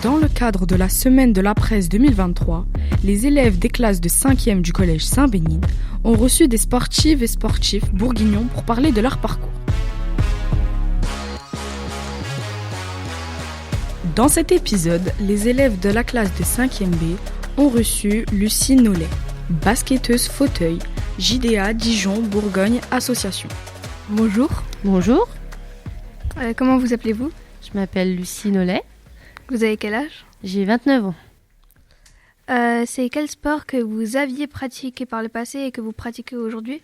Dans le cadre de la Semaine de la Presse 2023, les élèves des classes de 5e du collège Saint-Bénigne ont reçu des sportives et sportifs bourguignons pour parler de leur parcours. Dans cet épisode, les élèves de la classe de 5e B ont reçu Lucie Nollet, basketteuse fauteuil, JDA Dijon Bourgogne Association. Bonjour. Bonjour. Comment vous appelez-vous ? Je m'appelle Lucie Nollet. Vous avez quel âge ? J'ai 29 ans. C'est quel sport que vous aviez pratiqué par le passé et que vous pratiquez aujourd'hui ?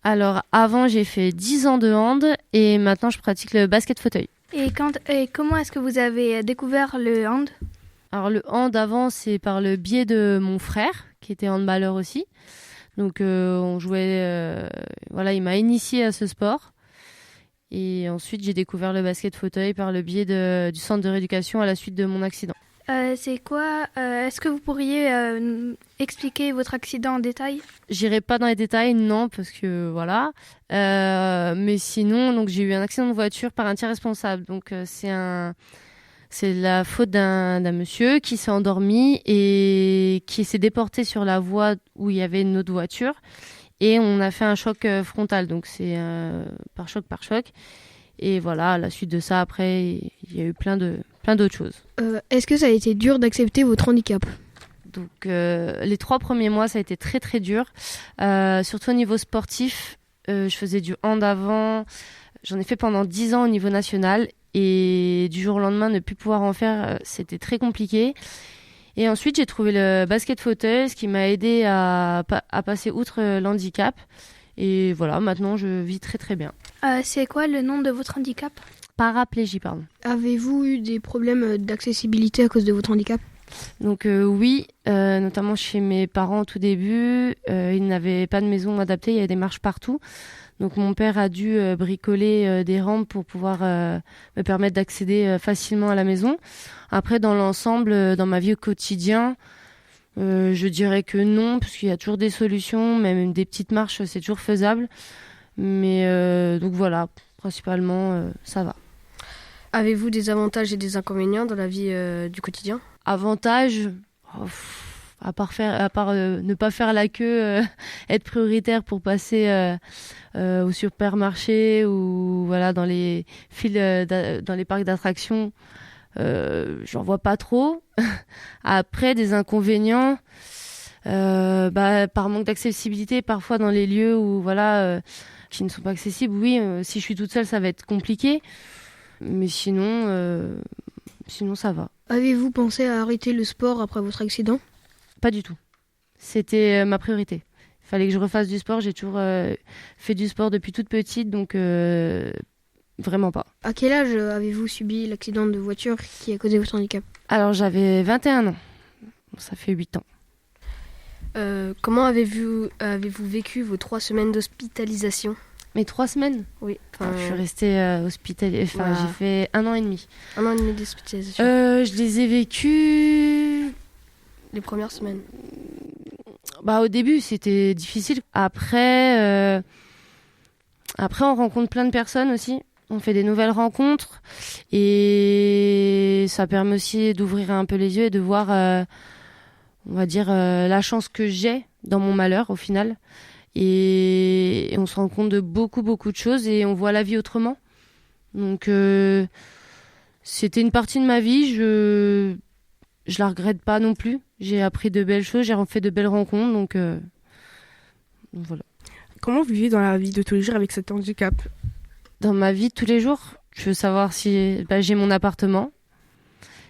Alors, avant, j'ai fait 10 ans de hand et maintenant, je pratique le basket fauteuil. Et comment est-ce que vous avez découvert le hand ? Alors, le hand avant, c'est par le biais de mon frère, qui était handballeur aussi. Donc, on jouait... il m'a initié à ce sport. Et ensuite, j'ai découvert le basket fauteuil par le biais du centre de rééducation à la suite de mon accident. C'est quoi Est-ce que vous pourriez expliquer votre accident en détail ? J'irai pas dans les détails, non, parce que voilà. Mais sinon, donc j'ai eu un accident de voiture par un tiers responsable. Donc c'est la faute d'un monsieur qui s'est endormi et qui s'est déporté sur la voie où il y avait une autre voiture. Et on a fait un choc frontal, donc c'est par choc. Et voilà, à la suite de ça, après, il y a eu plein d'autres choses. Est-ce que ça a été dur d'accepter votre handicap ? Donc les 3 premiers mois, ça a été très très dur, surtout au niveau sportif. Je faisais du hand avant, j'en ai fait pendant 10 ans au niveau national. Et du jour au lendemain, ne plus pouvoir en faire, c'était très compliqué. Et ensuite, j'ai trouvé le basket fauteuil, ce qui m'a aidé à passer outre l'handicap. Et voilà, maintenant, je vis très très bien. C'est quoi le nom de votre handicap ? Paraplégie, pardon. Avez-vous eu des problèmes d'accessibilité à cause de votre handicap ? Donc oui, notamment chez mes parents au tout début, ils n'avaient pas de maison adaptée, il y avait des marches partout. Donc mon père a dû bricoler des rampes pour pouvoir me permettre d'accéder facilement à la maison. Après, dans l'ensemble, dans ma vie au quotidien, je dirais que non, parce qu'il y a toujours des solutions, même des petites marches, c'est toujours faisable. Mais donc voilà, principalement, ça va. Avez-vous des avantages et des inconvénients dans la vie du quotidien ? Avantages, à part ne pas faire la queue, être prioritaire pour passer au supermarché ou voilà dans les files, dans les parcs d'attractions, j'en vois pas trop. Après, des inconvénients, par manque d'accessibilité, parfois dans les lieux où qui ne sont pas accessibles. Oui, si je suis toute seule, ça va être compliqué, mais sinon ça va. Avez-vous pensé à arrêter le sport après votre accident ? Pas du tout. C'était ma priorité. Il fallait que je refasse du sport. J'ai toujours fait du sport depuis toute petite, donc vraiment pas. À quel âge avez-vous subi l'accident de voiture qui a causé votre handicap ? Alors j'avais 21 ans. Ça fait 8 ans. Comment avez-vous vécu vos 3 semaines d'hospitalisation ? Mais 3 semaines ? Oui. Je suis restée hospitalisée. J'ai fait 1 an et demi. 1 an et demi d'hospitalisation. Je les ai vécues... Les premières semaines. Au début, c'était difficile. Après, on rencontre plein de personnes aussi. On fait des nouvelles rencontres. Et ça permet aussi d'ouvrir un peu les yeux et de voir, la chance que j'ai dans mon malheur au final. Et on se rend compte de beaucoup, beaucoup de choses et on voit la vie autrement. Donc, c'était une partie de ma vie. Je la regrette pas non plus. J'ai appris de belles choses, j'ai fait de belles rencontres, donc voilà. Comment vous vivez dans la vie de tous les jours avec cet handicap ? Dans ma vie de tous les jours, je veux savoir si j'ai mon appartement.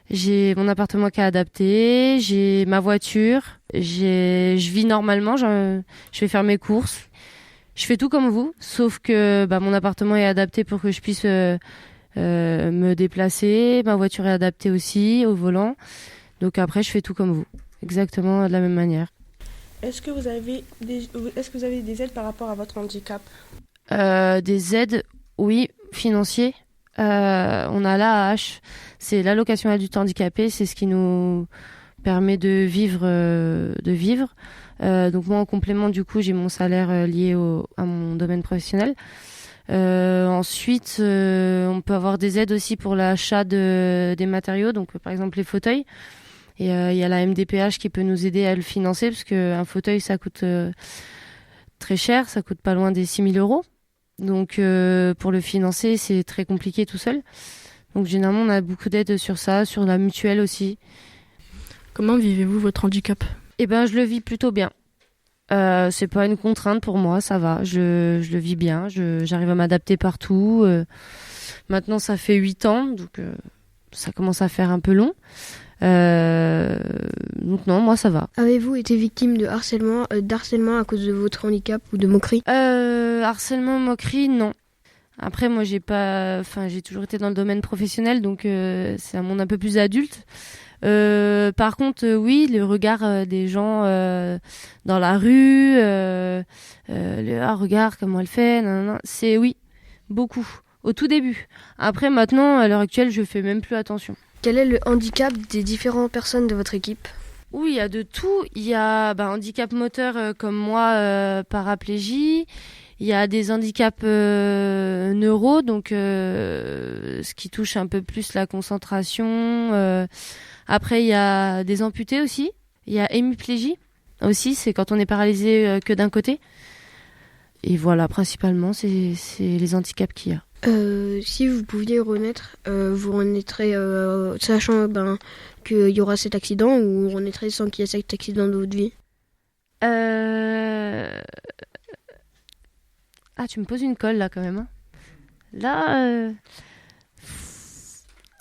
J'ai mon appartement qui est adapté, j'ai ma voiture, je vis normalement, je vais faire mes courses. Je fais tout comme vous, sauf que mon appartement est adapté pour que je puisse me déplacer. Ma voiture est adaptée aussi au volant. Donc après, je fais tout comme vous, exactement de la même manière. Est-ce que vous avez des aides par rapport à votre handicap ? Des aides, oui, financiers. On a l'AAH, c'est l'allocation adulte handicapé, c'est ce qui nous permet de vivre. Donc moi, en complément, du coup, j'ai mon salaire lié à mon domaine professionnel. Ensuite, on peut avoir des aides aussi pour l'achat des matériaux, donc par exemple les fauteuils. Et il y a la MDPH qui peut nous aider à le financer, parce qu'un fauteuil, ça coûte très cher, ça coûte pas loin des 6 000 euros. Donc pour le financer, c'est très compliqué tout seul. Donc généralement, on a beaucoup d'aides sur ça, sur la mutuelle aussi. Comment vivez-vous votre handicap ? Eh ben, je le vis plutôt bien. C'est pas une contrainte pour moi, ça va. Je le vis bien, j'arrive à m'adapter partout. Maintenant, ça fait 8 ans, donc ça commence à faire un peu long. Donc non, moi ça va. Avez-vous été victime de d'harcèlement à cause de votre handicap ou de moquerie ? Harcèlement, moquerie, non. Après, moi, j'ai toujours été dans le domaine professionnel, donc c'est un monde un peu plus adulte. Par contre, oui, le regard des gens dans la rue, regarde comment elle fait, nanana, c'est oui, beaucoup. Au tout début. Après, maintenant, à l'heure actuelle, je fais même plus attention. Quel est le handicap des différentes personnes de votre équipe ? Oui, il y a de tout. Il y a handicap moteur comme moi, paraplégie. Il y a des handicaps neuro, donc ce qui touche un peu plus la concentration. Après, il y a des amputés aussi. Il y a hémiplégie aussi, c'est quand on est paralysé que d'un côté. Et voilà, principalement, c'est les handicaps qu'il y a. Si vous pouviez renaître, vous renaîtrez sachant qu'il y aura cet accident, ou vous renaîtrez sans qu'il y ait cet accident de votre vie ? Ah, tu me poses une colle là quand même. Hein. Là,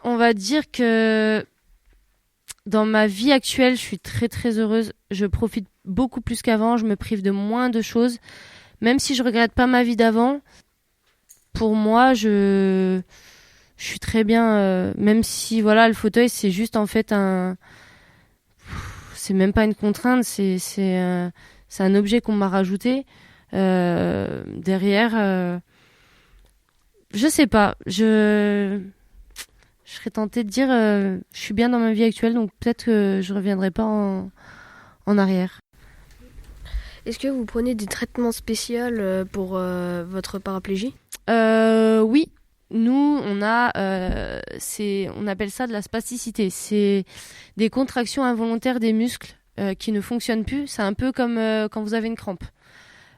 on va dire que dans ma vie actuelle, je suis très très heureuse. Je profite beaucoup plus qu'avant, je me prive de moins de choses. Même si je regrette pas ma vie d'avant, pour moi, je suis très bien. Même si voilà, le fauteuil, c'est juste en fait c'est même pas une contrainte, c'est un objet qu'on m'a rajouté. Derrière, je sais pas, je serais tentée de dire je suis bien dans ma vie actuelle, donc peut-être que je reviendrai pas en arrière. Est-ce que vous prenez des traitements spéciaux pour votre paraplégie ? Oui, nous on appelle ça de la spasticité. C'est des contractions involontaires des muscles qui ne fonctionnent plus. C'est un peu comme quand vous avez une crampe.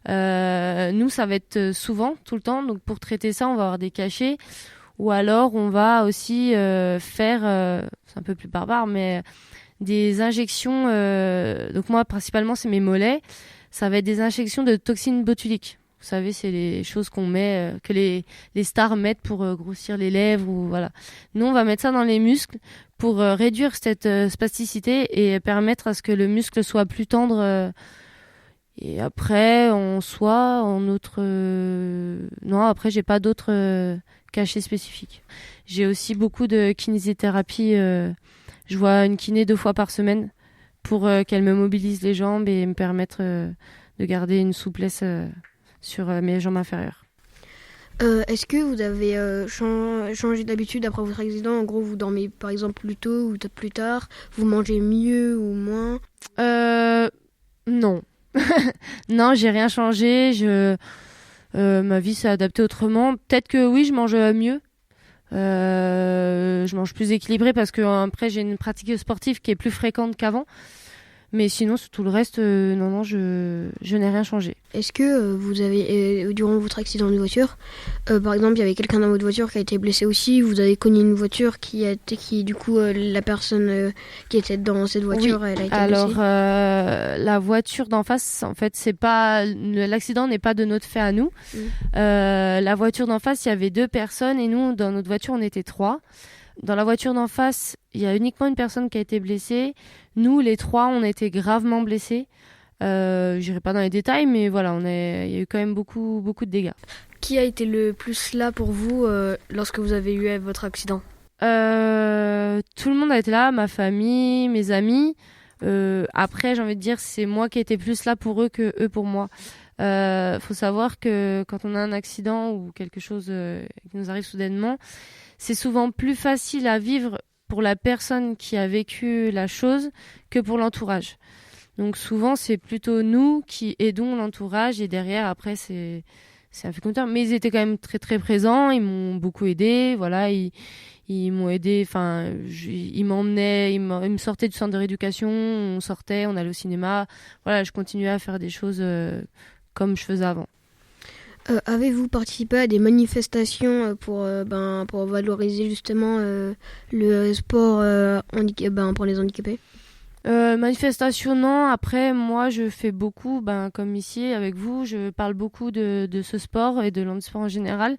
Nous, ça va être souvent, tout le temps. Donc, pour traiter ça, on va avoir des cachets. Ou alors, on va aussi faire, c'est un peu plus barbare, mais des injections. Donc, moi, principalement, c'est mes mollets. Ça va être des injections de toxines botuliques. Vous savez, c'est les choses qu'on met, que les stars mettent pour grossir les lèvres. Ou, voilà. Nous, on va mettre ça dans les muscles pour réduire cette spasticité et permettre à ce que le muscle soit plus tendre. Et après, non, après, j'ai pas d'autres cachets spécifiques. J'ai aussi beaucoup de kinésithérapie. Je vois une kiné 2 fois par semaine pour qu'elle me mobilise les jambes et me permettre de garder une souplesse sur mes jambes inférieures. Est-ce que vous avez changé d'habitude après votre accident ? En gros, vous dormez par exemple plus tôt ou plus tard ? Vous mangez mieux ou moins ? Non. Non, j'ai rien changé. Ma vie s'est adaptée autrement. Peut-être que oui, je mange mieux. Je mange plus équilibré parce que après j'ai une pratique sportive qui est plus fréquente qu'avant. Mais sinon, sur tout le reste, non, je n'ai rien changé. Est-ce que vous avez, durant votre accident de voiture, par exemple, il y avait quelqu'un dans votre voiture qui a été blessé aussi, vous avez cogné une voiture qui du coup, la personne qui était dans cette voiture, oui. Elle a été Alors, blessée. la voiture d'en face, en fait, l'accident n'est pas de notre fait à nous. La voiture d'en face, il y avait 2 personnes et nous, dans notre voiture, on était 3. Dans la voiture d'en face, il y a uniquement une personne qui a été blessée. Nous, les 3, on a été gravement blessés. J'irai pas dans les détails, mais voilà, il y a eu quand même beaucoup, beaucoup de dégâts. Qui a été le plus là pour vous lorsque vous avez eu votre accident ? Tout le monde a été là, ma famille, mes amis. Après, j'ai envie de dire, c'est moi qui ai été plus là pour eux que eux pour moi. Faut savoir que quand on a un accident ou quelque chose qui nous arrive soudainement, c'est souvent plus facile à vivre pour la personne qui a vécu la chose que pour l'entourage. Donc souvent, c'est plutôt nous qui aidons l'entourage et derrière, après, c'est c'est un fecundateur, mais ils étaient quand même très très présents, ils m'ont beaucoup aidé, voilà, ils m'ont aidé, enfin, ils m'emmenaient, ils me sortaient du centre de rééducation, on sortait, on allait au cinéma, voilà, je continuais à faire des choses comme je faisais avant. Avez-vous participé à des manifestations pour valoriser justement le sport pour les handicapés? Manifestation, non. Après, moi, je fais beaucoup, comme ici avec vous, je parle beaucoup de ce sport et de l'handisport en général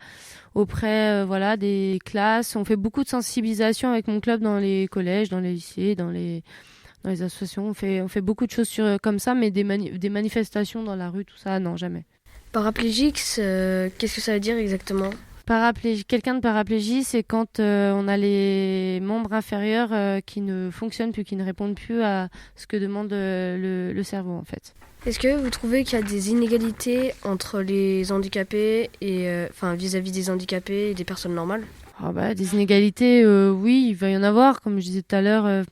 auprès des classes. On fait beaucoup de sensibilisation avec mon club dans les collèges, dans les lycées, dans les associations. On fait beaucoup de choses comme ça, mais des manifestations dans la rue, tout ça, non, jamais. Paraplégique, qu'est-ce que ça veut dire exactement? Quelqu'un de paraplégie, c'est quand on a les membres inférieurs qui ne fonctionnent plus, qui ne répondent plus à ce que demande le cerveau, en fait. Est-ce que vous trouvez qu'il y a des inégalités entre les handicapés et vis-à-vis des handicapés et des personnes normales? Des inégalités, oui, il va y en avoir. Comme je disais tout à l'heure,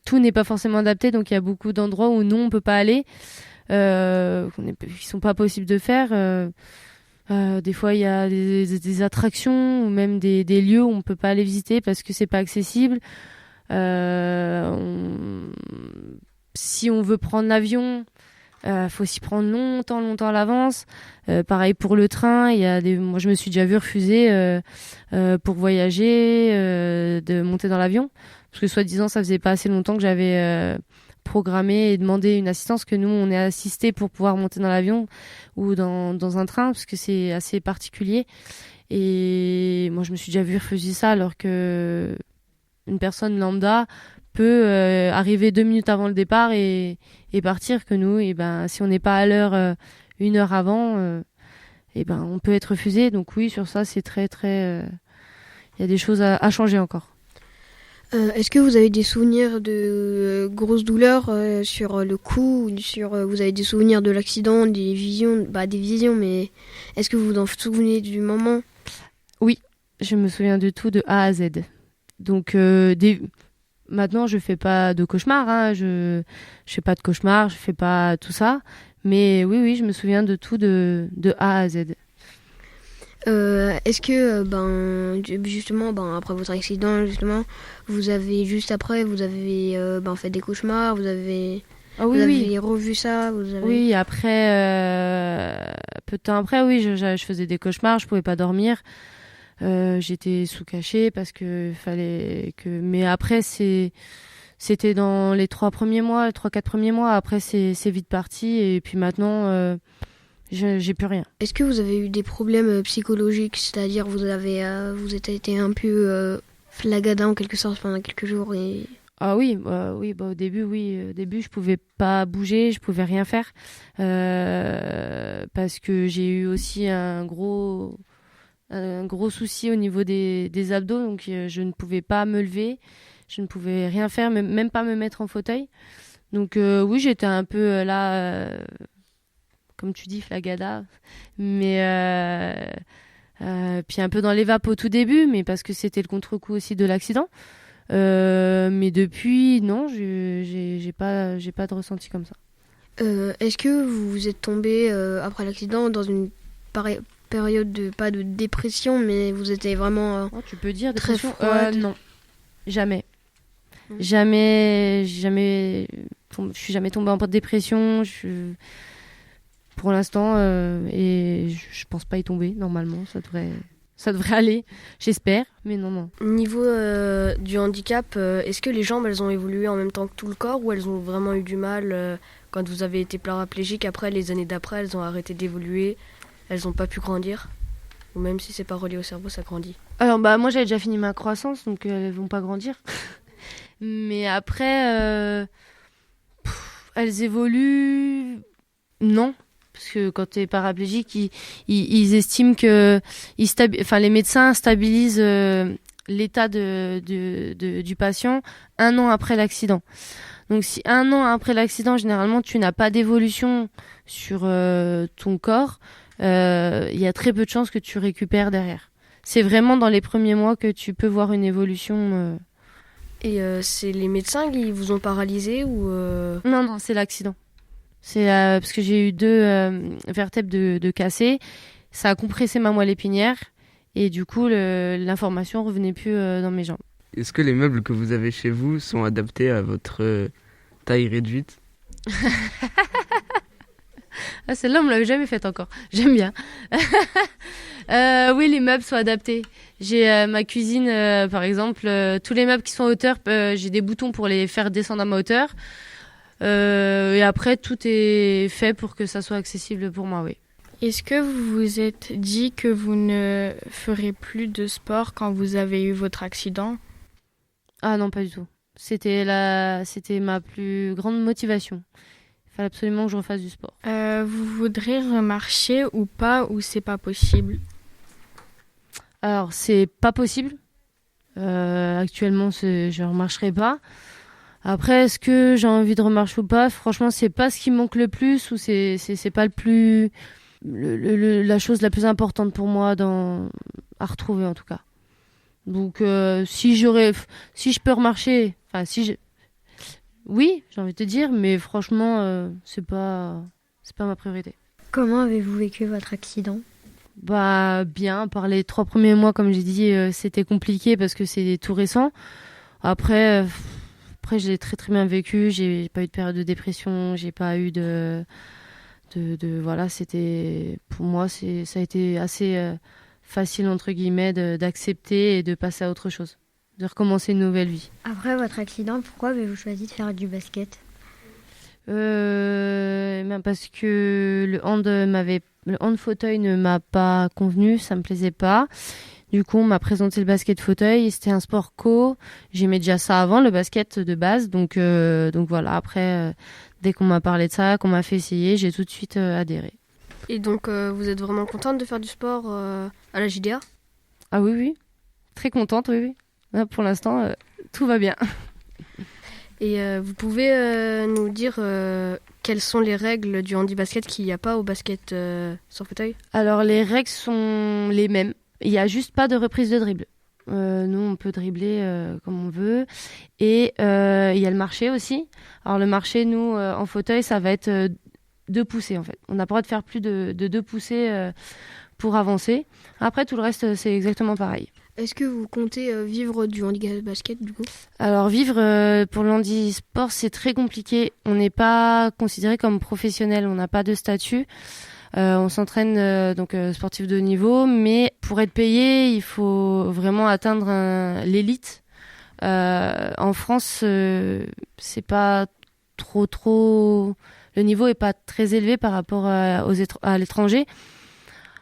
tout n'est pas forcément adapté, donc il y a beaucoup d'endroits où nous, on ne peut pas aller, qui ne sont pas possibles de faire. Des fois, il y a des attractions ou même des lieux où on ne peut pas aller visiter parce que c'est pas accessible. Si on veut prendre l'avion, faut s'y prendre longtemps à l'avance. Pareil pour le train, moi je me suis déjà vue refuser pour voyager, de monter dans l'avion parce que soi-disant ça faisait pas assez longtemps que j'avais programmé et demandé une assistance, que nous on est assisté pour pouvoir monter dans l'avion ou dans un train parce que c'est assez particulier. Et moi je me suis déjà vue refuser ça alors que une personne lambda peut arriver 2 minutes avant le départ et partir, que nous, si on n'est pas à l'heure 1 heure avant, on peut être refusé. Donc oui, sur ça, c'est très, très... Il y a des choses à changer encore. Est-ce que vous avez des souvenirs de grosses douleurs sur le cou, vous avez des souvenirs de l'accident, des visions, mais est-ce que vous vous en souvenez du moment? Oui, je me souviens de tout de A à Z. Donc, maintenant, je fais pas de cauchemars, je fais pas de cauchemars, je fais pas tout ça. Mais oui, je me souviens de tout de A à Z. Est-ce que, justement, après votre accident, justement, vous avez fait des cauchemars, vous avez revu ça, Oui, après, peu de temps après, oui, je faisais des cauchemars, je pouvais pas dormir. J'étais sous cachet parce que fallait que... Mais après, c'était dans les 3-4 premiers mois. Après, c'est vite parti. Et puis maintenant... j'ai plus rien. Est-ce que vous avez eu des problèmes psychologiques, c'est-à-dire vous avez été un peu flagada en quelque sorte pendant quelques jours et... Ah oui, au début, oui. Au début, je pouvais pas bouger, je pouvais rien faire parce que j'ai eu aussi un gros souci au niveau des abdos, donc je ne pouvais pas me lever, je ne pouvais rien faire, même pas me mettre en fauteuil. Donc oui, j'étais un peu là... comme tu dis, flagada, mais puis un peu dans les vapes au tout début, mais parce que c'était le contre-coup aussi de l'accident. Mais depuis, non, j'ai pas de ressenti comme ça. Est-ce que vous êtes tombé après l'accident dans une période pas de dépression, mais vous étiez vraiment tu peux dire très dépression? froide? Non, jamais. Jamais, je suis jamais tombée en dépression. Pour l'instant, et je pense pas y tomber, normalement, ça devrait aller, j'espère, mais non. Niveau du handicap, est-ce que les jambes, elles ont évolué en même temps que tout le corps ou elles ont vraiment eu du mal quand vous avez été paraplégique? Après, les années d'après, elles ont arrêté d'évoluer, elles ont pas pu grandir? Ou même si c'est pas relié au cerveau, ça grandit? Alors, moi, j'avais déjà fini ma croissance, donc elles vont pas grandir. Mais après, elles évoluent... Non. Parce que quand tu es paraplégique, ils estiment que les médecins stabilisent l'état du patient 1 an après l'accident. Donc si 1 an après l'accident, généralement, tu n'as pas d'évolution sur ton corps, il y a très peu de chances que tu récupères derrière. C'est vraiment dans les premiers mois que tu peux voir une évolution. Et c'est les médecins qui vous ont paralysé ou Non, c'est l'accident. C'est parce que j'ai eu 2 vertèbres de cassées. ça a compressé ma moelle épinière et du coup l'information revenait plus dans mes jambes. Est-ce que les meubles que vous avez chez vous sont adaptés à votre taille réduite? Ah, celle-là, on me l'avait jamais faite encore. J'aime bien. Oui, les meubles sont adaptés. J'ai ma cuisine, par exemple, tous les meubles qui sont à hauteur, j'ai des boutons pour les faire descendre à ma hauteur. Et après, tout est fait pour que ça soit accessible pour moi, oui. Est-ce que vous vous êtes dit que vous ne ferez plus de sport quand vous avez eu votre accident? Ah non, pas du tout. C'était ma plus grande motivation. Il fallait absolument que je refasse du sport. Vous voudrez remarcher ou pas, ou c'est pas possible? Alors, c'est pas possible. Actuellement, je ne remarcherai pas. Après, est-ce que j'ai envie de remarcher ou pas? Franchement, c'est pas ce qui me manque le plus ou c'est pas le plus la chose la plus importante pour moi à retrouver en tout cas. Donc, si je peux remarcher, oui, j'ai envie de te dire, mais franchement, c'est pas ma priorité. Comment avez-vous vécu votre accident? Bah bien, par les 3 premiers mois, comme j'ai dit, c'était compliqué parce que c'est tout récent. Après, je l'ai très très bien vécu. J'ai pas eu de période de dépression, j'ai pas eu de voilà, c'était pour moi ça a été assez facile entre guillemets d'accepter et de passer à autre chose, de recommencer une nouvelle vie. Après votre accident, pourquoi avez-vous choisi de faire du basket? Parce que le hand fauteuil ne m'a pas convenu, ça me plaisait pas. Du coup, on m'a présenté le basket fauteuil. C'était un sport co. J'aimais déjà ça avant, le basket de base. Donc voilà, après, dès qu'on m'a parlé de ça, qu'on m'a fait essayer, j'ai tout de suite adhéré. Et donc, vous êtes vraiment contente de faire du sport à la JDA? Ah oui. Très contente, oui. Là, pour l'instant, tout va bien. Et vous pouvez nous dire quelles sont les règles du handi-basket qu'il n'y a pas au basket sans fauteuil? Alors, les règles sont les mêmes. Il n'y a juste pas de reprise de dribble. Nous, on peut dribbler comme on veut. Et il y a le marché aussi. Alors, le marché, nous, en fauteuil, ça va être 2 poussées, en fait. On n'a pas le droit de faire plus de 2 poussées pour avancer. Après, tout le reste, c'est exactement pareil. Est-ce que vous comptez vivre du handicap basket, du coup? Alors, vivre pour le handisport, c'est très compliqué. On n'est pas considéré comme professionnel. On n'a pas de statut. On s'entraîne sportif de haut niveau, mais pour être payé, il faut vraiment atteindre l'élite. En France, c'est pas trop. Le niveau est pas très élevé par rapport à l'étranger.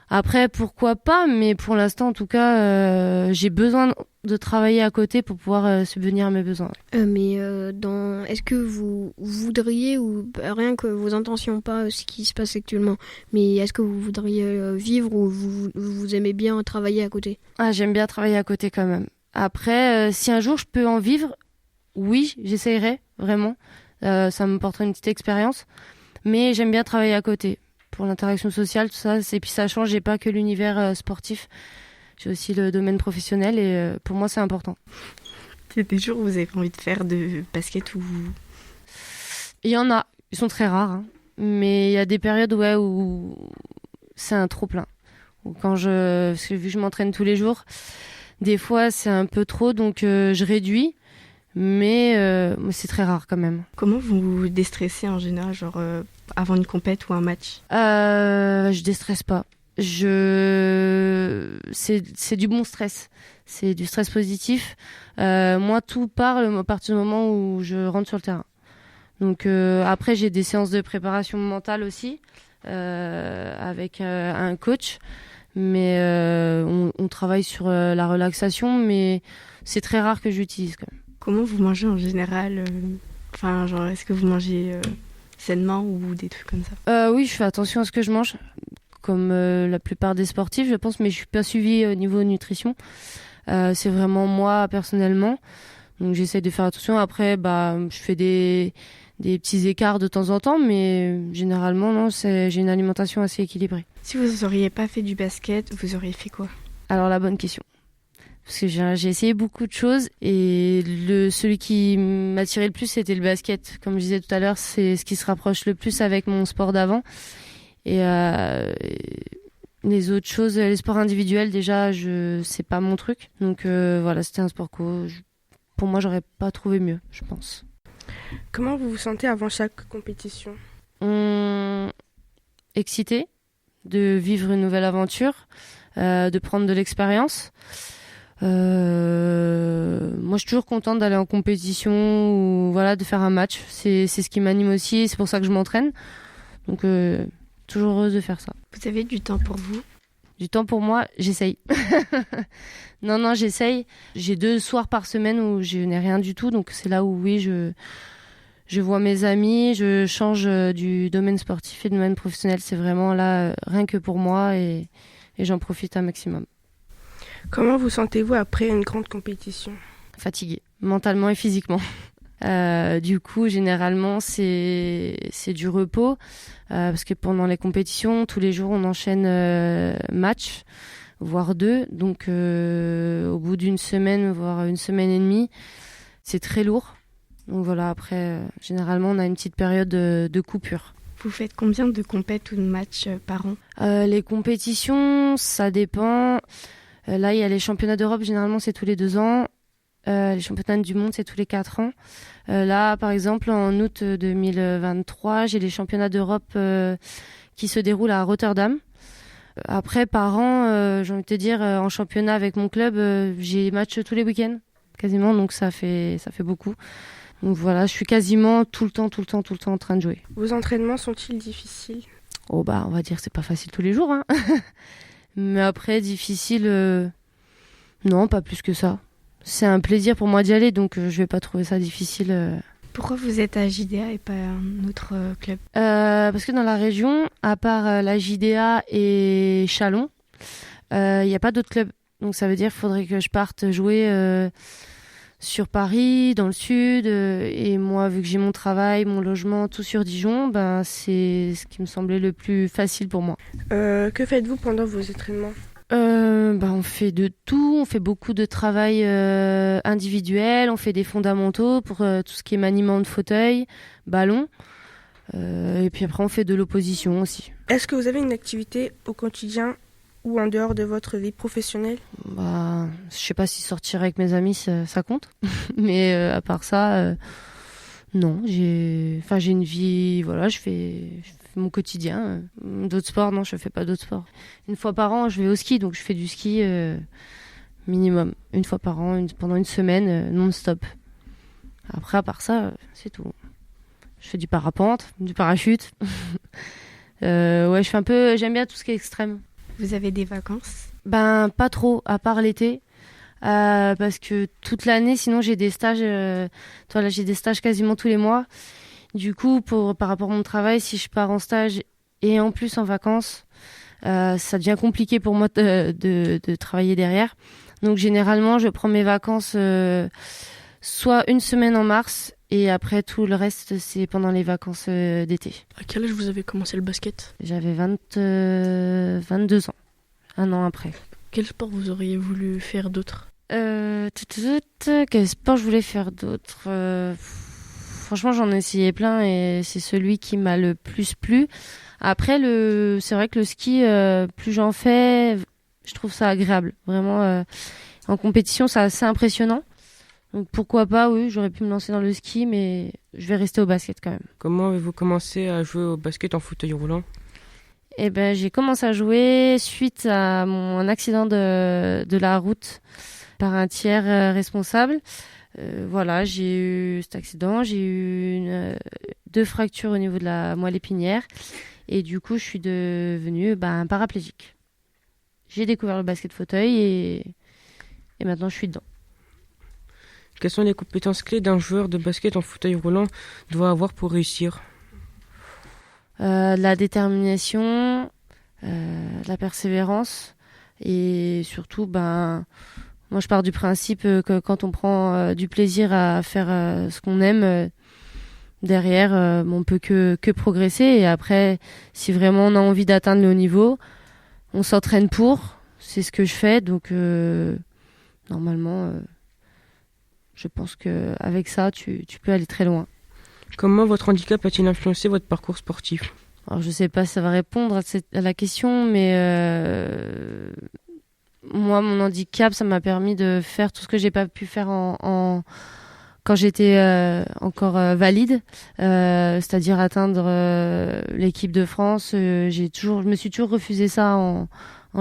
Après, pourquoi pas, mais pour l'instant, en tout cas, j'ai besoin de travailler à côté pour pouvoir subvenir à mes besoins. Est-ce que vous voudriez, ou rien que vos intentions, pas ce qui se passe actuellement, mais est-ce que vous voudriez vivre ou vous aimez bien travailler à côté? Ah, j'aime bien travailler à côté quand même. Après, si un jour je peux en vivre, oui, j'essayerai, vraiment. Ça me porterait une petite expérience, mais j'aime bien travailler à côté. Pour l'interaction sociale, tout ça, et puis ça change, j'ai pas que l'univers sportif, j'ai aussi le domaine professionnel et pour moi c'est important. Il y a des jours où vous avez envie de faire de basket ou... Il y en a, ils sont très rares, hein. Mais il y a des périodes où c'est un trop plein. Parce que vu que je m'entraîne tous les jours, des fois c'est un peu trop, donc je réduis. Mais c'est très rare quand même. Comment vous vous déstressez en général, genre avant une compète ou un match? Je déstresse pas. C'est du bon stress. C'est du stress positif. Moi, tout part à partir du moment où je rentre sur le terrain. Donc après, j'ai des séances de préparation mentale aussi avec un coach. Mais on travaille sur la relaxation, mais c'est très rare que j'utilise quand même. Comment vous mangez en général? Est-ce que vous mangez sainement ou des trucs comme ça? Oui, je fais attention à ce que je mange, comme la plupart des sportifs, je pense, mais je suis pas suivie au niveau nutrition. C'est vraiment moi, personnellement. Donc j'essaie de faire attention. Après, je fais des petits écarts de temps en temps, mais généralement, non, j'ai une alimentation assez équilibrée. Si vous n'auriez pas fait du basket, vous auriez fait quoi? Alors, la bonne question. Parce que j'ai essayé beaucoup de choses et celui qui m'attirait le plus, c'était le basket. Comme je disais tout à l'heure, c'est ce qui se rapproche le plus avec mon sport d'avant. Et Les autres choses, les sports individuels, déjà, c'est pas mon truc. Donc voilà, c'était un sport co. Pour moi, j'aurais pas trouvé mieux, je pense. Comment vous vous sentez avant chaque compétition ? Excitée de vivre une nouvelle aventure, de prendre de l'expérience. Moi, je suis toujours contente d'aller en compétition ou voilà, de faire un match. C'est ce qui m'anime aussi, c'est pour ça que je m'entraîne. Donc, toujours heureuse de faire ça. Vous avez du temps pour vous ? Du temps pour moi, j'essaye. Non, j'essaye. J'ai 2 soirs par semaine où je n'ai rien du tout. Donc, c'est là où, oui, je vois mes amis, je change du domaine sportif et du domaine professionnel. C'est vraiment là, rien que pour moi et j'en profite un maximum. Comment vous sentez-vous après une grande compétition ? Fatiguée, mentalement et physiquement. Du coup, généralement, c'est du repos. Parce que pendant les compétitions, tous les jours, on enchaîne match, voire 2. Donc, au bout d'une semaine, voire une semaine et demie, c'est très lourd. Donc voilà, après, généralement, on a une petite période de coupure. Vous faites combien de compètes ou de matchs par an ? Les compétitions, ça dépend. Là, il y a les championnats d'Europe, généralement, c'est tous les 2 ans. Les championnats du monde, c'est tous les 4 ans. Là, par exemple, en août 2023, j'ai les championnats d'Europe qui se déroulent à Rotterdam. Après, par an, j'ai envie de te dire, en championnat avec mon club, j'ai match tous les week-ends, quasiment, donc ça fait beaucoup. Donc voilà, je suis quasiment tout le temps en train de jouer. Vos entraînements sont-ils difficiles ? Oh bah, on va dire que c'est pas facile tous les jours, hein. Mais après, difficile, non, pas plus que ça. C'est un plaisir pour moi d'y aller, donc je vais pas trouver ça difficile. Pourquoi vous êtes à JDA et pas un autre club ? Parce que dans la région, à part la JDA et Châlons, il n'y a pas d'autres clubs. Donc ça veut dire qu'il faudrait que je parte jouer sur Paris, dans le sud. Et moi, vu que j'ai mon travail, mon logement, tout sur Dijon, ben, c'est ce qui me semblait le plus facile pour moi. Que faites-vous pendant vos entraînements ? On fait de tout, on fait beaucoup de travail individuel, on fait des fondamentaux pour tout ce qui est maniement de fauteuil, ballon, et puis après on fait de l'opposition aussi. Est-ce que vous avez une activité au quotidien ou en dehors de votre vie professionnelle ? Je sais pas si sortir avec mes amis ça compte, mais à part ça, non, j'ai une vie, voilà, je fais mon quotidien. D'autres sports, non, je fais pas d'autres sports. Une fois par an, je vais au ski, donc je fais du ski minimum. Une fois par an, pendant une semaine, non-stop. Après, à part ça, c'est tout. Je fais du parapente, du parachute. J'aime bien tout ce qui est extrême. Vous avez des vacances ? Pas trop, à part l'été. Parce que toute l'année, sinon j'ai des stages. J'ai des stages quasiment tous les mois. Du coup, par rapport à mon travail, si je pars en stage et en plus en vacances, ça devient compliqué pour moi de travailler derrière. Donc généralement, je prends mes vacances soit une semaine en mars et après tout le reste, c'est pendant les vacances d'été. À quel âge vous avez commencé le basket ? J'avais 22 ans, un an après. Quel sport vous auriez voulu faire d'autre ? Quel sport je voulais faire d'autre ? Franchement, j'en ai essayé plein et c'est celui qui m'a le plus plu. Après, c'est vrai que le ski, plus j'en fais, je trouve ça agréable. Vraiment, en compétition, c'est assez impressionnant. Donc pourquoi pas, oui, j'aurais pu me lancer dans le ski, mais je vais rester au basket quand même. Comment avez-vous commencé à jouer au basket en fauteuil roulant ? J'ai commencé à jouer suite à mon accident de la route par un tiers responsable. J'ai eu cet accident, j'ai eu 2 fractures au niveau de la moelle épinière et du coup je suis devenue paraplégique. J'ai découvert le basket fauteuil et maintenant je suis dedans. Quelles sont les compétences clés d'un joueur de basket en fauteuil roulant doit avoir pour réussir ? La détermination, la persévérance et surtout moi, je pars du principe que quand on prend du plaisir à faire ce qu'on aime, derrière, on peut que progresser. Et après, si vraiment on a envie d'atteindre le haut niveau, on s'entraîne pour. C'est ce que je fais. Donc, normalement, je pense qu'avec ça, tu peux aller très loin. Comment votre handicap a-t-il influencé votre parcours sportif ? Alors, je sais pas si ça va répondre à la question, mais moi, mon handicap, ça m'a permis de faire tout ce que j'ai pas pu faire quand j'étais encore valide, c'est-à-dire atteindre l'équipe de France. Je me suis toujours refusé ça en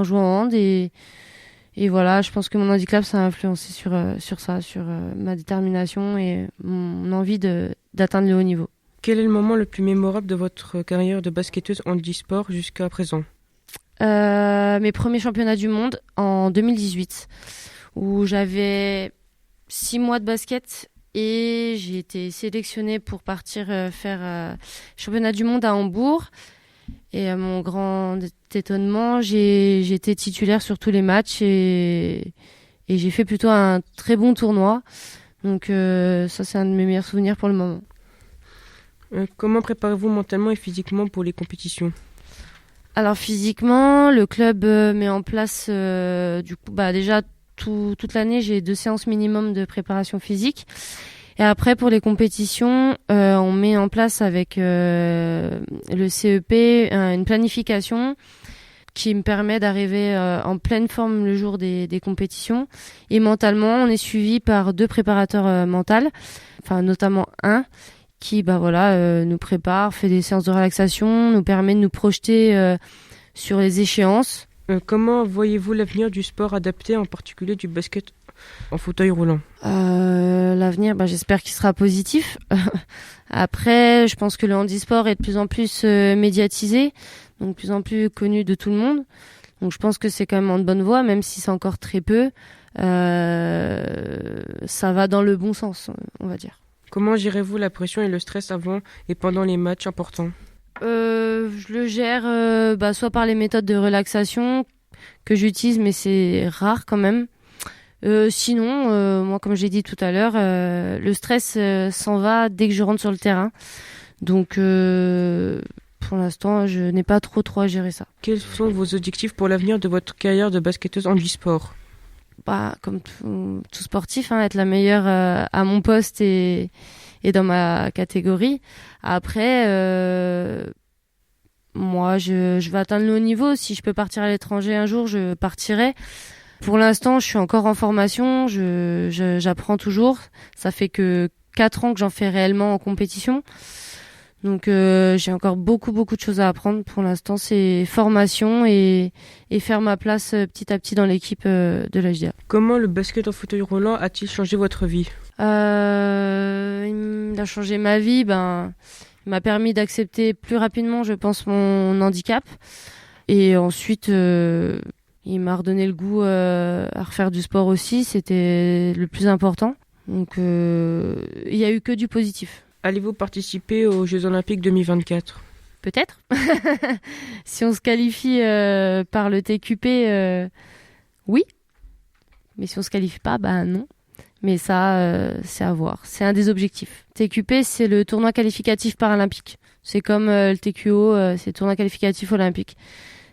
jouant au hand et voilà, je pense que mon handicap, ça a influencé sur ça, sur ma détermination et mon envie d'atteindre le haut niveau. Quel est le moment le plus mémorable de votre carrière de basketteuse handisport jusqu'à présent ? Mes premiers championnats du monde en 2018, où j'avais 6 mois de basket et j'ai été sélectionnée pour partir faire championnat du monde à Hambourg. Et à mon grand étonnement, j'ai été titulaire sur tous les matchs et j'ai fait plutôt un très bon tournoi. Donc ça, c'est un de mes meilleurs souvenirs pour le moment. Comment préparez-vous mentalement et physiquement pour les compétitions ? Alors physiquement, le club met en place déjà toute l'année, j'ai 2 séances minimum de préparation physique. Et après, pour les compétitions, on met en place avec le CEP une planification qui me permet d'arriver en pleine forme le jour des compétitions. Et mentalement, on est suivi par 2 préparateurs mentaux, enfin notamment un qui nous prépare, fait des séances de relaxation, nous permet de nous projeter sur les échéances. Comment voyez-vous l'avenir du sport adapté, en particulier du basket en fauteuil roulant ? L'avenir, j'espère qu'il sera positif. Après, je pense que le handisport est de plus en plus médiatisé, donc de plus en plus connu de tout le monde. Donc je pense que c'est quand même en de bonne voie, même si c'est encore très peu. Ça va dans le bon sens, on va dire. Comment gérez-vous la pression et le stress avant et pendant les matchs importants ? Je le gère soit par les méthodes de relaxation que j'utilise, mais c'est rare quand même. Sinon, moi, comme j'ai dit tout à l'heure, le stress s'en va dès que je rentre sur le terrain. Donc, pour l'instant, je n'ai pas trop à gérer ça. Quels sont vos objectifs pour l'avenir de votre carrière de basketteuse handisport ? Comme tout sportif, être la meilleure à mon poste et dans ma catégorie. Après, moi, je vais atteindre le haut niveau. Si je peux partir à l'étranger un jour, je partirai. Pour l'instant, je suis encore en formation. J'apprends toujours. Ça fait que 4 ans que j'en fais réellement en compétition. Donc, j'ai encore beaucoup de choses à apprendre. Pour l'instant, c'est formation et faire ma place petit à petit dans l'équipe de l'HDA. Comment le basket en fauteuil roulant a-t-il changé votre vie ? Il a changé ma vie. Il m'a permis d'accepter plus rapidement, je pense, mon handicap. Et ensuite, il m'a redonné le goût à refaire du sport aussi. C'était le plus important. Donc, il n'y a eu que du positif. Allez-vous participer aux Jeux Olympiques 2024 ? Peut-être. Si on se qualifie par le TQP, oui. Mais si on se qualifie pas, non. Mais ça, c'est à voir. C'est un des objectifs. TQP, c'est le tournoi qualificatif paralympique. C'est comme le TQO, c'est le tournoi qualificatif olympique.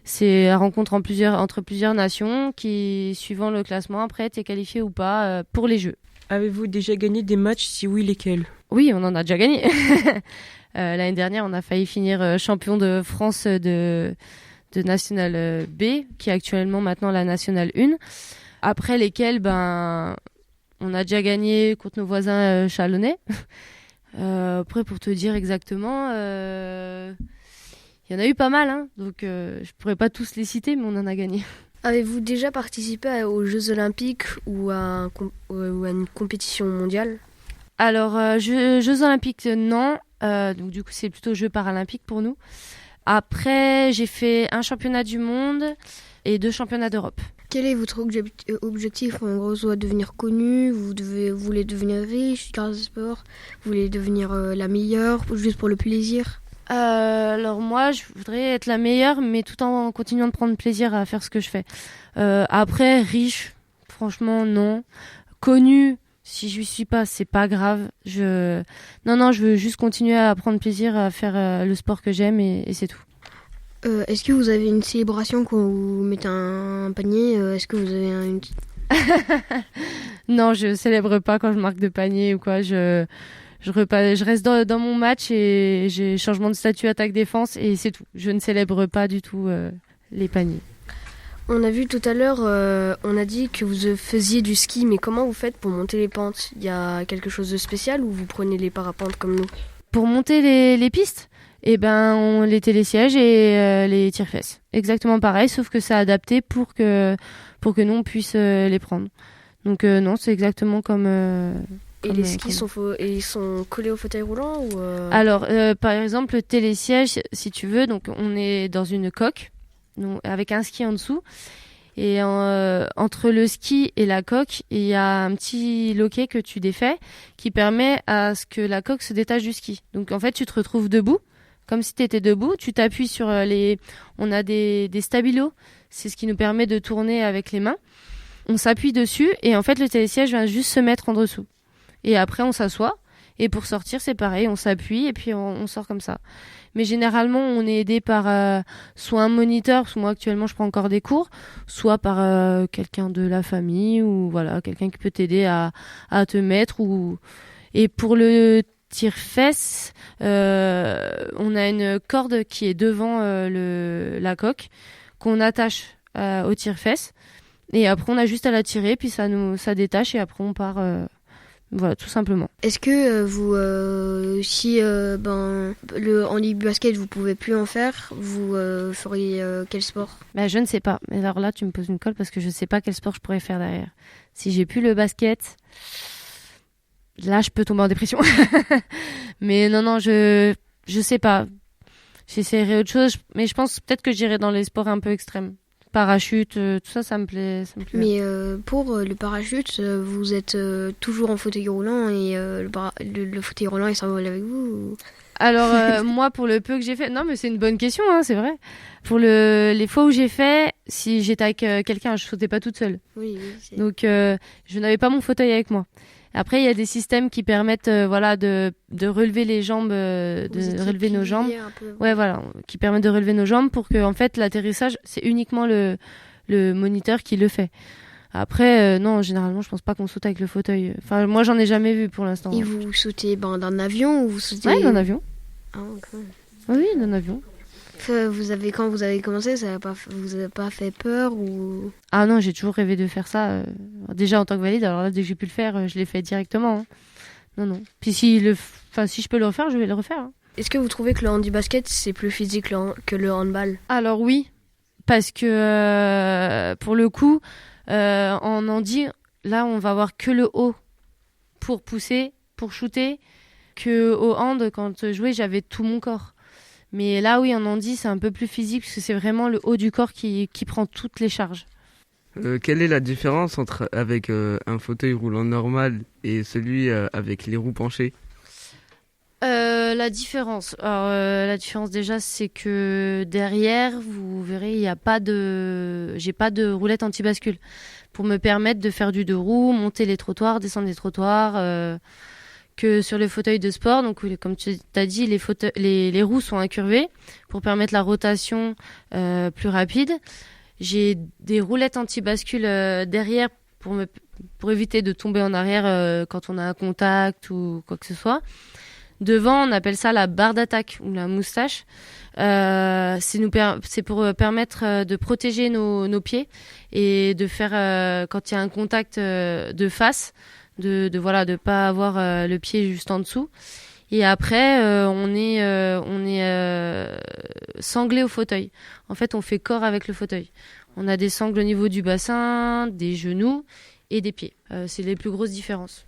C'est la rencontre entre plusieurs nations qui, suivant le classement, après, t'es qualifié ou pas pour les Jeux. Avez-vous déjà gagné des matchs ? Si oui, lesquels ? Oui, on en a déjà gagné. L'année dernière, on a failli finir champion de France de National B, qui est actuellement maintenant la National 1. Après lesquels, on a déjà gagné contre nos voisins chalonnais. Après, pour te dire exactement, il y en a eu pas mal, donc je pourrais pas tous les citer, mais on en a gagné. Avez-vous déjà participé aux Jeux Olympiques ou à une compétition mondiale ? Alors, Jeux Olympiques, non. Donc, du coup, c'est plutôt Jeux Paralympiques pour nous. Après, j'ai fait un championnat du monde et 2 championnats d'Europe. Quel est votre objectif ? En gros, soit devenir connu, vous voulez devenir riche grâce au sport, vous voulez devenir la meilleure, juste pour le plaisir ? Alors moi, je voudrais être la meilleure, mais tout en continuant de prendre plaisir à faire ce que je fais. Après, riche, franchement, non. Connu, si je ne suis pas, c'est pas grave. Non, je veux juste continuer à prendre plaisir à faire le sport que j'aime et c'est tout. Est-ce que vous avez une célébration quand vous mettez un panier ? Est-ce que vous avez une... Non, je célèbre pas quand je marque de panier ou quoi. Je reste dans mon match et j'ai changement de statut attaque-défense et c'est tout. Je ne célèbre pas du tout les paniers. On a vu tout à l'heure, on a dit que vous faisiez du ski, mais comment vous faites pour monter les pentes ? Il y a quelque chose de spécial ou vous prenez les parapentes comme nous ? Pour monter les pistes, on les télésièges et les tire-fesses. Exactement pareil, sauf que c'est adapté pour que nous on puisse les prendre. Donc non, c'est exactement comme... Et les skis ils sont collés au fauteuil roulant ou Alors, par exemple, le télésiège, si tu veux, donc on est dans une coque, donc, avec un ski en dessous. Et entre le ski et la coque, il y a un petit loquet que tu défais qui permet à ce que la coque se détache du ski. Donc en fait, tu te retrouves debout, comme si tu étais debout. Tu t'appuies sur On a des stabilos, c'est ce qui nous permet de tourner avec les mains. On s'appuie dessus et en fait, le télésiège vient juste se mettre en dessous. Et après, on s'assoit. Et pour sortir, c'est pareil, on s'appuie et puis on sort comme ça. Mais généralement, on est aidé par soit un moniteur, parce que moi actuellement je prends encore des cours, soit par quelqu'un de la famille ou voilà, quelqu'un qui peut t'aider à te mettre. Et pour le tire-fesse, on a une corde qui est devant la coque qu'on attache au tire-fesse. Et après, on a juste à la tirer, puis ça détache et après on part... Voilà, tout simplement. Est-ce que vous, si le handi-basket, vous pouvez plus en faire, vous feriez quel sport ? Je ne sais pas. Mais alors là, tu me poses une colle parce que je ne sais pas quel sport je pourrais faire derrière. Si j'ai plus le basket, là, je peux tomber en dépression. Mais non, je sais pas. J'essaierai autre chose, mais je pense peut-être que j'irai dans les sports un peu extrêmes. Parachute, tout ça, ça me plaît. Mais pour le parachute, vous êtes toujours en fauteuil roulant et le fauteuil roulant, il s'envole avec vous ou... Alors, moi, pour le peu que j'ai fait... Non, mais c'est une bonne question, hein, c'est vrai. Pour les fois où j'ai fait, si j'étais avec quelqu'un, je sautais pas toute seule. Oui. Donc, je n'avais pas mon fauteuil avec moi. Après, il y a des systèmes qui permettent de relever les jambes, de relever nos jambes. Ouais, voilà, qui permettent de relever nos jambes pour que en fait l'atterrissage, c'est uniquement le moniteur qui le fait. Après, non, généralement, je pense pas qu'on saute avec le fauteuil. Enfin, moi, j'en ai jamais vu pour l'instant. Et vous sautez d'un avion ou vous sautez... Ouais, d'un avion. Ah, ok. Oui, d'un avion. Quand vous avez commencé, vous avez pas fait peur ou... Ah non, j'ai toujours rêvé de faire ça. Déjà en tant que valide, alors là, dès que j'ai pu le faire, je l'ai fait directement. Hein. Non. Puis si je peux le refaire, je vais le refaire. Hein. Est-ce que vous trouvez que le handi-basket, c'est plus physique que le handball ? Alors oui, parce que pour le coup, en handi, là, on va avoir que le haut pour pousser, pour shooter, que au hand, quand je jouais, j'avais tout mon corps. Mais là, oui, en handi, c'est un peu plus physique parce que c'est vraiment le haut du corps qui prend toutes les charges. Quelle est la différence avec un fauteuil roulant normal et celui avec les roues penchées ? La différence déjà, c'est que derrière, vous verrez, j'ai pas de roulette anti-bascule pour me permettre de faire du deux roues, monter les trottoirs, descendre les trottoirs. Que sur les fauteuils de sport, donc comme tu as dit, les roues sont incurvées pour permettre la rotation plus rapide. J'ai des roulettes anti-bascule derrière pour éviter de tomber en arrière quand on a un contact ou quoi que ce soit. Devant, on appelle ça la barre d'attaque ou la moustache. C'est pour permettre de protéger nos pieds et de faire quand il y a un contact de face. De pas avoir le pied juste en dessous. Et après, on est sanglé au fauteuil. En fait, on fait corps avec le fauteuil. On a des sangles au niveau du bassin, des genoux et des pieds. C'est les plus grosses différences.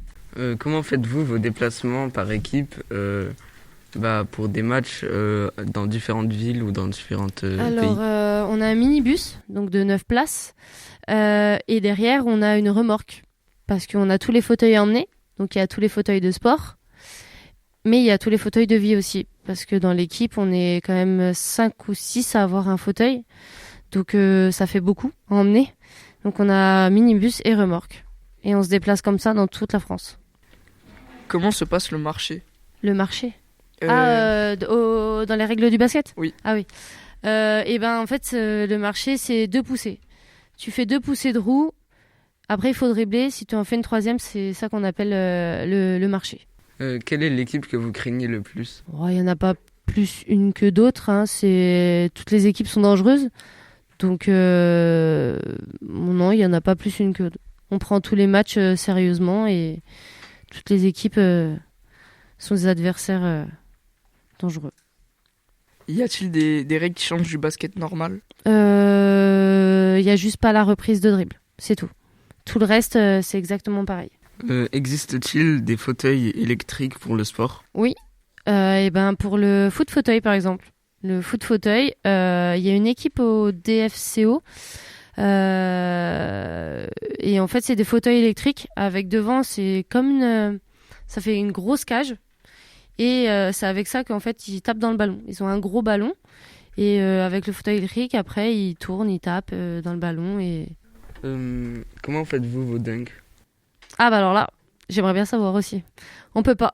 Comment faites-vous vos déplacements par équipe pour des matchs dans différentes villes ou dans différents pays ? Alors, on a un minibus, donc de 9 places. Et derrière, on a une remorque. Parce qu'on a tous les fauteuils à emmener, donc il y a tous les fauteuils de sport, mais il y a tous les fauteuils de vie aussi, parce que dans l'équipe, on est quand même 5 ou 6 à avoir un fauteuil, donc ça fait beaucoup à emmener. Donc on a minibus et remorque, et on se déplace comme ça dans toute la France. Comment se passe le marché ? Le marché dans les règles du basket ? Oui. Ah oui. En fait, le marché, c'est 2 poussées. Tu fais 2 poussées de roue. Après, il faut dribbler. Si tu en fais une troisième, c'est ça qu'on appelle le marché. Quelle est l'équipe que vous craignez le plus ? Il n'y en a pas plus une que d'autres. Hein. Toutes les équipes sont dangereuses. Donc, non, il n'y en a pas plus une que d'autres. On prend tous les matchs sérieusement et toutes les équipes sont des adversaires dangereux. Y a-t-il des règles qui changent du basket normal ? Il n'y a juste pas la reprise de dribble, c'est tout. Tout le reste, c'est exactement pareil. Existe-t-il des fauteuils électriques pour le sport ? Oui, et pour le foot fauteuil par exemple. Le foot fauteuil, il y a une équipe au DFCO et en fait c'est des fauteuils électriques avec devant, c'est comme ça fait une grosse cage et c'est avec ça qu'en fait ils tapent dans le ballon. Ils ont un gros ballon et avec le fauteuil électrique après ils tournent, ils tapent dans le ballon et... Comment faites-vous vos dunks ? Ah bah alors là, j'aimerais bien savoir aussi. On peut pas.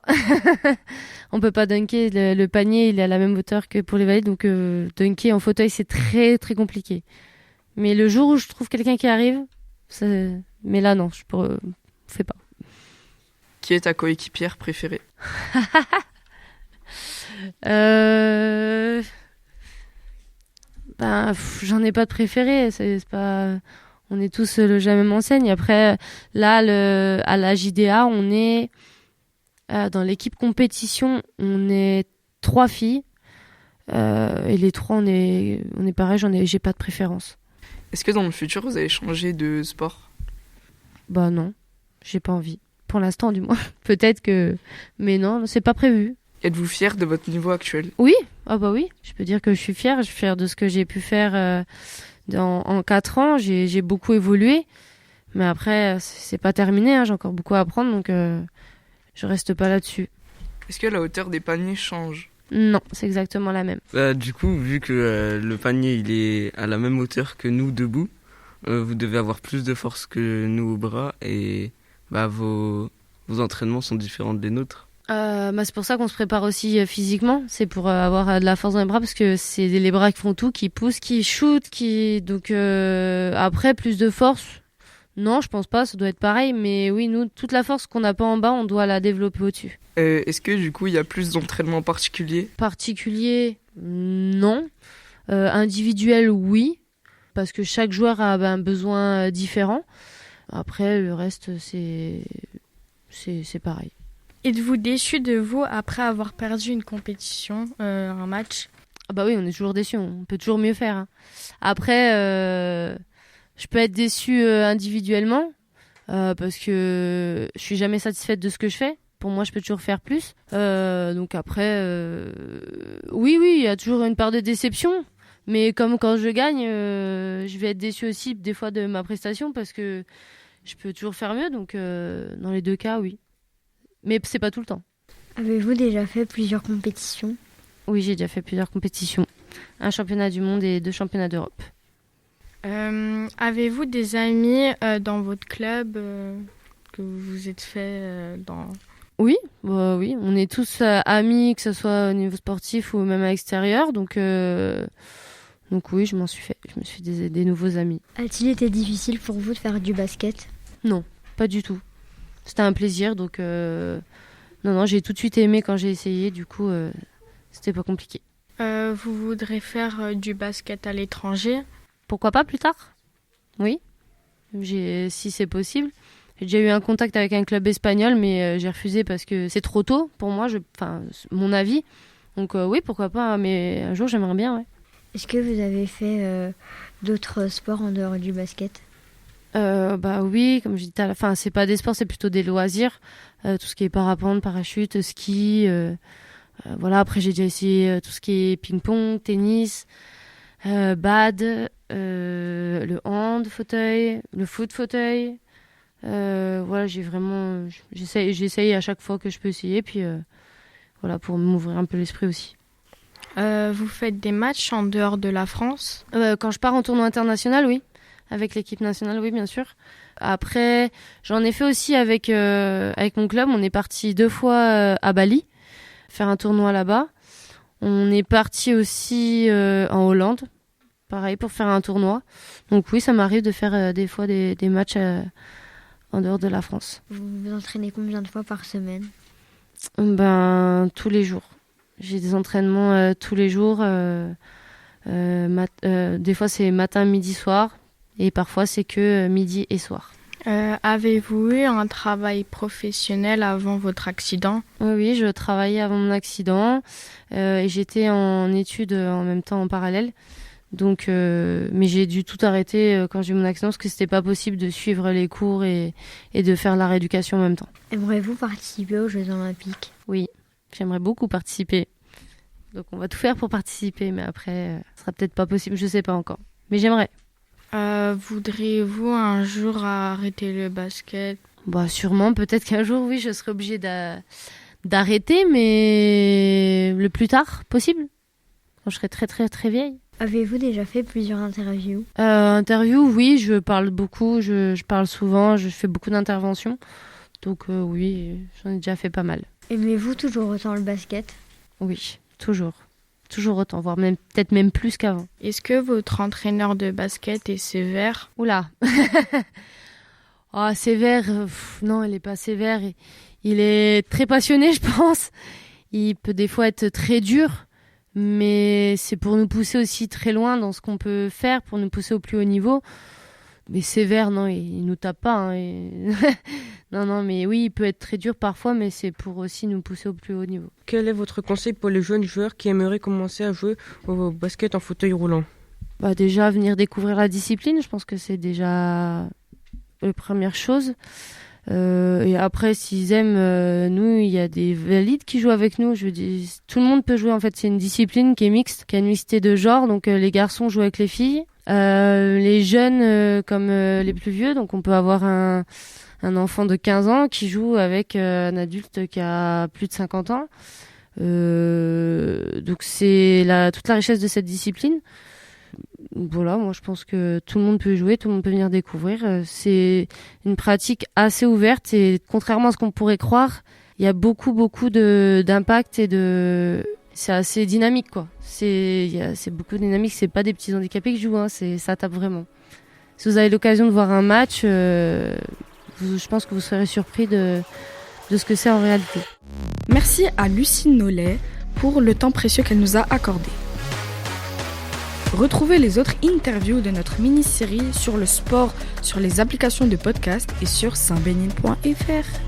On peut pas dunker. Le panier, il est à la même hauteur que pour les valides. Donc dunker en fauteuil, c'est très très compliqué. Mais le jour où je trouve quelqu'un qui arrive, mais là non, je fais pas. Qui est ta coéquipière préférée ? J'en ai pas de préféré. C'est pas... On est tous le même enseigne. Après, là, à la JDA, on est dans l'équipe compétition, on est 3 filles. Et les 3, on est pareil, j'ai pas de préférence. Est-ce que dans le futur, vous allez changer de sport ? Bah non, j'ai pas envie. Pour l'instant, du moins. Peut-être que... Mais non, c'est pas prévu. Êtes-vous fière de votre niveau actuel ? Oui, oui. Je peux dire que je suis fière. Je suis fière de ce que j'ai pu faire... En 4 ans, j'ai beaucoup évolué, mais après, c'est pas terminé, hein, j'ai encore beaucoup à apprendre, donc je reste pas là-dessus. Est-ce que la hauteur des paniers change ? Non, c'est exactement la même. Du coup, vu que le panier il est à la même hauteur que nous debout, vous devez avoir plus de force que nous au bras et vos entraînements sont différents des nôtres. C'est pour ça qu'on se prépare aussi physiquement, c'est pour avoir de la force dans les bras parce que c'est les bras qui font tout, qui poussent, qui shootent, donc après plus de force. Non, je pense pas, ça doit être pareil, mais oui, nous toute la force qu'on n'a pas en bas, on doit la développer au-dessus. Est-ce que du coup il y a plus d'entraînements particuliers ? Non. Individuel, oui, parce que chaque joueur a un besoin différent. Après le reste c'est pareil. Êtes-vous déçu de vous après avoir perdu une compétition, un match ? Ah bah oui, on est toujours déçu, on peut toujours mieux faire. Hein. Après, je peux être déçue individuellement parce que je suis jamais satisfaite de ce que je fais. Pour moi, je peux toujours faire plus. Donc après, oui, il y a toujours une part de déception. Mais comme quand je gagne, je vais être déçue aussi des fois de ma prestation parce que je peux toujours faire mieux. Donc dans les deux cas, oui. Mais c'est pas tout le temps. Avez-vous déjà fait plusieurs compétitions ? Oui, j'ai déjà fait plusieurs compétitions. Un championnat du monde et 2 championnats d'Europe. Avez-vous des amis dans votre club que vous vous êtes fait dans... Oui, oui, on est tous amis, que ce soit au niveau sportif ou même à l'extérieur. Donc oui, je me suis fait des nouveaux amis. A-t-il été difficile pour vous de faire du basket ? Non, pas du tout. C'était un plaisir, donc non, j'ai tout de suite aimé quand j'ai essayé, du coup, c'était pas compliqué. Vous voudrez faire du basket à l'étranger ? Pourquoi pas plus tard ? Oui, si c'est possible. J'ai déjà eu un contact avec un club espagnol, mais j'ai refusé parce que c'est trop tôt pour moi, mon avis. Donc oui, pourquoi pas, mais un jour j'aimerais bien, ouais. Est-ce que vous avez fait d'autres sports en dehors du basket ? Oui, comme je disais à la fin, c'est pas des sports, c'est plutôt des loisirs. Tout ce qui est parapente, parachute, ski. Voilà, après j'ai déjà essayé tout ce qui est ping-pong, tennis, bad, le hand fauteuil, le foot fauteuil. Voilà, j'essaye à chaque fois que je peux essayer, puis voilà, pour m'ouvrir un peu l'esprit aussi. Vous faites des matchs en dehors de la France ? Quand je pars en tournoi international, oui. Avec l'équipe nationale, oui, bien sûr. Après, j'en ai fait aussi avec mon club. On est parti 2 fois à Bali, faire un tournoi là-bas. On est parti aussi en Hollande, pareil, pour faire un tournoi. Donc oui, ça m'arrive de faire des fois des matchs en dehors de la France. Vous vous entraînez combien de fois par semaine ? Tous les jours. J'ai des entraînements tous les jours. Des fois, c'est matin, midi, soir. Et parfois, c'est que midi et soir. Avez-vous eu un travail professionnel avant votre accident ? Oui, je travaillais avant mon accident. Et j'étais en études en même temps en parallèle. Donc, mais j'ai dû tout arrêter quand j'ai eu mon accident parce que c'était pas possible de suivre les cours et de faire la rééducation en même temps. Aimeriez-vous participer aux Jeux Olympiques ? Oui, j'aimerais beaucoup participer. Donc on va tout faire pour participer, mais après, ce sera peut-être pas possible, je sais pas encore. Mais j'aimerais. Voudriez-vous un jour arrêter le basket ? Sûrement, peut-être qu'un jour, oui, je serai obligée d'arrêter, mais le plus tard possible, quand je serai très très très vieille. Avez-vous déjà fait plusieurs interviews ? Interviews, oui, je parle beaucoup, je parle souvent, je fais beaucoup d'interventions. Donc oui, j'en ai déjà fait pas mal. Aimez-vous toujours autant le basket ? Oui, toujours. Toujours autant, voire peut-être même plus qu'avant. Est-ce que votre entraîneur de basket est sévère ? Oula. Sévère, non, il n'est pas sévère. Il est très passionné, je pense. Il peut des fois être très dur, mais c'est pour nous pousser aussi très loin dans ce qu'on peut faire, pour nous pousser au plus haut niveau. Mais sévère, non, il nous tape pas. Non, mais oui, il peut être très dur parfois, mais c'est pour aussi nous pousser au plus haut niveau. Quel est votre conseil pour les jeunes joueurs qui aimeraient commencer à jouer au basket en fauteuil roulant ? Déjà, venir découvrir la discipline, je pense que c'est déjà la première chose. Et après, s'ils aiment, nous, il y a des valides qui jouent avec nous. Je dis, tout le monde peut jouer, en fait. C'est une discipline qui est mixte, qui a une mixité de genre. Donc, les garçons jouent avec les filles. Les jeunes comme les plus vieux. Donc, on peut avoir un enfant de 15 ans qui joue avec un adulte qui a plus de 50 ans. Donc, c'est toute la richesse de cette discipline. Voilà, moi je pense que tout le monde peut jouer, tout le monde peut venir découvrir. C'est une pratique assez ouverte et contrairement à ce qu'on pourrait croire, il y a beaucoup d'impact et c'est assez dynamique quoi. C'est beaucoup dynamique, c'est pas des petits handicapés qui jouent, ça tape vraiment. Si vous avez l'occasion de voir un match, je pense que vous serez surpris de ce que c'est en réalité. Merci à Lucie Nollet pour le temps précieux qu'elle nous a accordé. Retrouvez les autres interviews de notre mini-série sur le sport, sur les applications de podcast et sur saintbénil.fr.